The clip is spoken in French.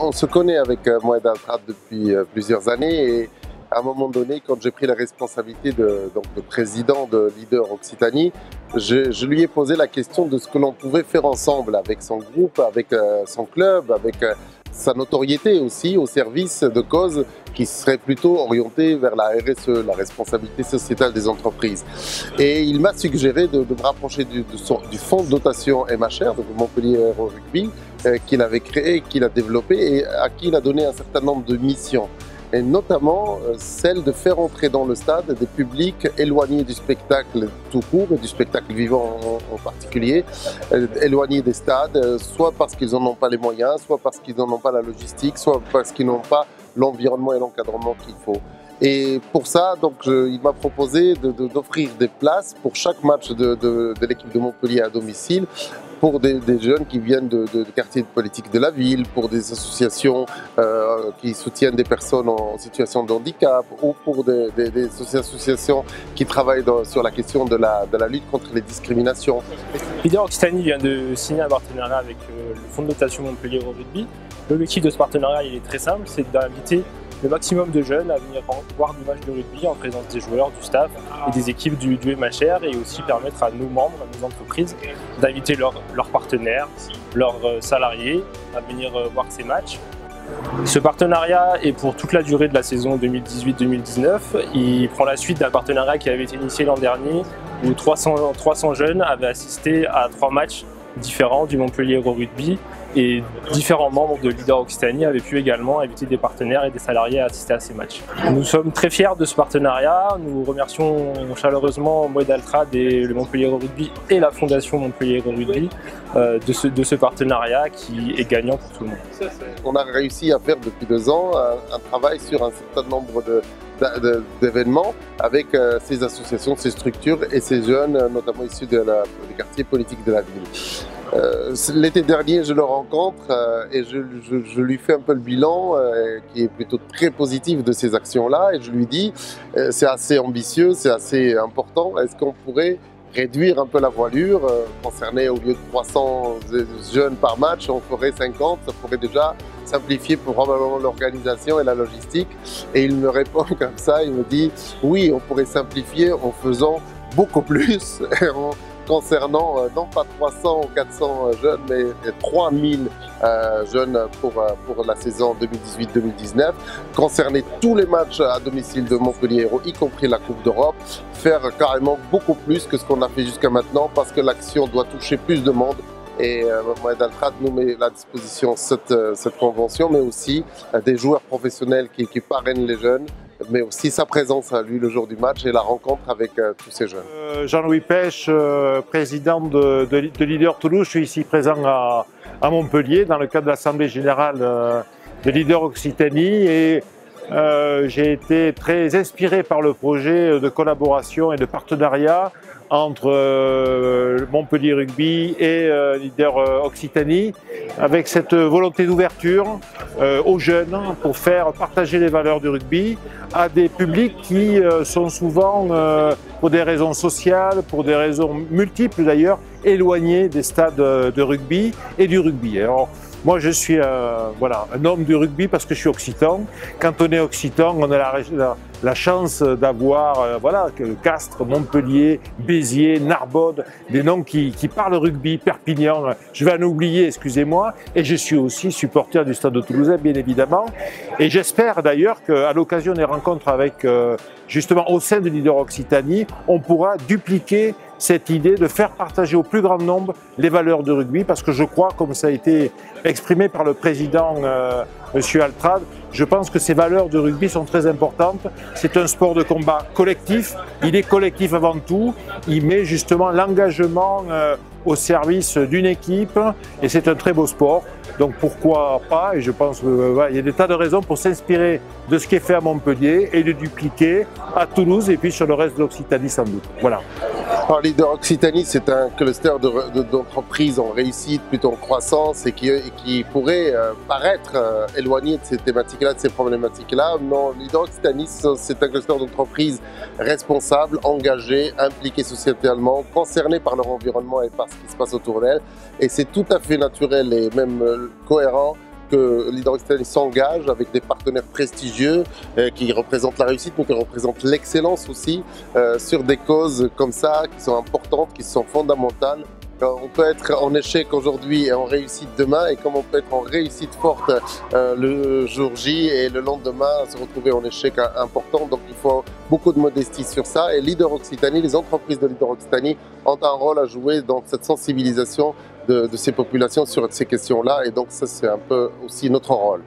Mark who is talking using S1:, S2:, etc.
S1: on se connaît avec Moed Altrad depuis plusieurs années et à un moment donné, quand j'ai pris la responsabilité de président de Leader Occitanie, je lui ai posé la question de ce que l'on pouvait faire ensemble avec son groupe, avec son club, avec sa notoriété aussi au service de causes qui seraient plutôt orientées vers la RSE, la responsabilité sociétale des entreprises. Et il m'a suggéré de me rapprocher du fonds de dotation MHR, donc Montpellier Hérault Rugby, qu'il avait créé, qu'il a développé et à qui il a donné un certain nombre de missions. Et notamment celle de faire entrer dans le stade des publics éloignés du spectacle tout court et du spectacle vivant en particulier, éloignés des stades, soit parce qu'ils n'en ont pas les moyens, soit parce qu'ils n'en ont pas la logistique, soit parce qu'ils n'ont pas l'environnement et l'encadrement qu'il faut. Et pour ça, donc, il m'a proposé d'offrir des places pour chaque match de l'équipe de Montpellier à domicile, pour des jeunes qui viennent de quartiers politiques de la ville, pour des associations qui soutiennent des personnes en situation de handicap ou pour des associations qui travaillent sur la question de la lutte contre les discriminations.
S2: Leader Occitanie vient de signer un partenariat avec le fonds de dotation Montpellier Hérault Rugby. L'objectif de ce partenariat il est très simple, c'est d'inviter le maximum de jeunes à venir voir des matchs de rugby en présence des joueurs, du staff et des équipes du MHR et aussi permettre à nos membres, à nos entreprises d'inviter leurs partenaires, leurs salariés à venir voir ces matchs. Ce partenariat est pour toute la durée de la saison 2018-2019. Il prend la suite d'un partenariat qui avait été initié l'an dernier où 300 jeunes avaient assisté à 3 matchs différents du Montpellier Hérault Rugby et différents membres de Leader Occitanie avaient pu également inviter des partenaires et des salariés à assister à ces matchs. Nous sommes très fiers de ce partenariat, nous remercions chaleureusement Moed Altrad et le Montpellier Hérault Rugby et la Fondation Montpellier Hérault Rugby de ce partenariat qui est gagnant pour tout le monde.
S1: On a réussi à faire depuis 2 ans un travail sur un certain nombre d'événements avec ces associations, ces structures et ces jeunes, notamment issus des quartiers politiques de la ville. L'été dernier, je le rencontre et je lui fais un peu le bilan qui est plutôt très positif de ces actions-là et je lui dis c'est assez ambitieux, c'est assez important, est-ce qu'on pourrait réduire un peu la voilure, concerner au lieu de 300 jeunes par match, on ferait 50, ça pourrait déjà simplifier probablement l'organisation et la logistique. Et il me répond comme ça, il me dit oui, on pourrait simplifier en faisant beaucoup plus, concernant non pas 300 ou 400 jeunes, mais 3000 jeunes pour la saison 2018-2019, concerner tous les matchs à domicile de Montpellier Hérault, y compris la Coupe d'Europe, faire carrément beaucoup plus que ce qu'on a fait jusqu'à maintenant, parce que l'action doit toucher plus de monde. Et Moed Altrad nous met à disposition cette convention, mais aussi des joueurs professionnels qui parrainent les jeunes, mais aussi sa présence à lui le jour du match et la rencontre avec tous ces jeunes.
S3: Jean-Louis Pêche, président de Leader Toulouse, je suis ici présent à Montpellier dans le cadre de l'Assemblée Générale de Leader Occitanie et j'ai été très inspiré par le projet de collaboration et de partenariat entre Montpellier Rugby et Leader Occitanie, avec cette volonté d'ouverture aux jeunes pour faire partager les valeurs du rugby à des publics qui sont souvent, pour des raisons sociales, pour des raisons multiples d'ailleurs, éloignés des stades de rugby et du rugby. Alors, moi, je suis un homme du rugby parce que je suis occitan. Quand on est occitan, on a la chance d'avoir Castres, Montpellier, Béziers, Narbonne, des noms qui parlent rugby, Perpignan, je vais en oublier, excusez-moi. Et je suis aussi supporter du Stade de Toulousain, bien évidemment. Et j'espère d'ailleurs qu'à l'occasion des rencontres avec, justement, au sein de Leader Occitanie, on pourra dupliquer cette idée de faire partager au plus grand nombre les valeurs de rugby, parce que je crois, comme ça a été exprimé par le président Monsieur Altrad, je pense que ces valeurs de rugby sont très importantes. C'est un sport de combat collectif, il est collectif avant tout, il met justement l'engagement au service d'une équipe et c'est un très beau sport. Donc pourquoi pas, et je pense qu'il y a des tas de raisons pour s'inspirer de ce qui est fait à Montpellier et de dupliquer à Toulouse et puis sur le reste de l'Occitanie sans doute. Voilà.
S1: Alors, Leader Occitanie, c'est un cluster d'entreprises en réussite, plutôt en croissance et qui pourrait paraître éloigné de ces thématiques-là, de ces problématiques-là. Non, Leader Occitanie, c'est un cluster d'entreprises responsables, engagées, impliquées sociétalement, concernées par leur environnement et par ce qui se passe autour d'elles. Et c'est tout à fait naturel et même cohérent que Leader Occitanie s'engage avec des partenaires prestigieux qui représentent la réussite, mais qui représentent l'excellence aussi sur des causes comme ça, qui sont importantes, qui sont fondamentales. On peut être en échec aujourd'hui et en réussite demain, et comme on peut être en réussite forte le jour J et le lendemain se retrouver en échec important. Donc il faut beaucoup de modestie sur ça. Et Leader Occitanie, les entreprises de Leader Occitanie ont un rôle à jouer dans cette sensibilisation de ces populations sur ces questions-là. Et donc ça, c'est un peu aussi notre rôle.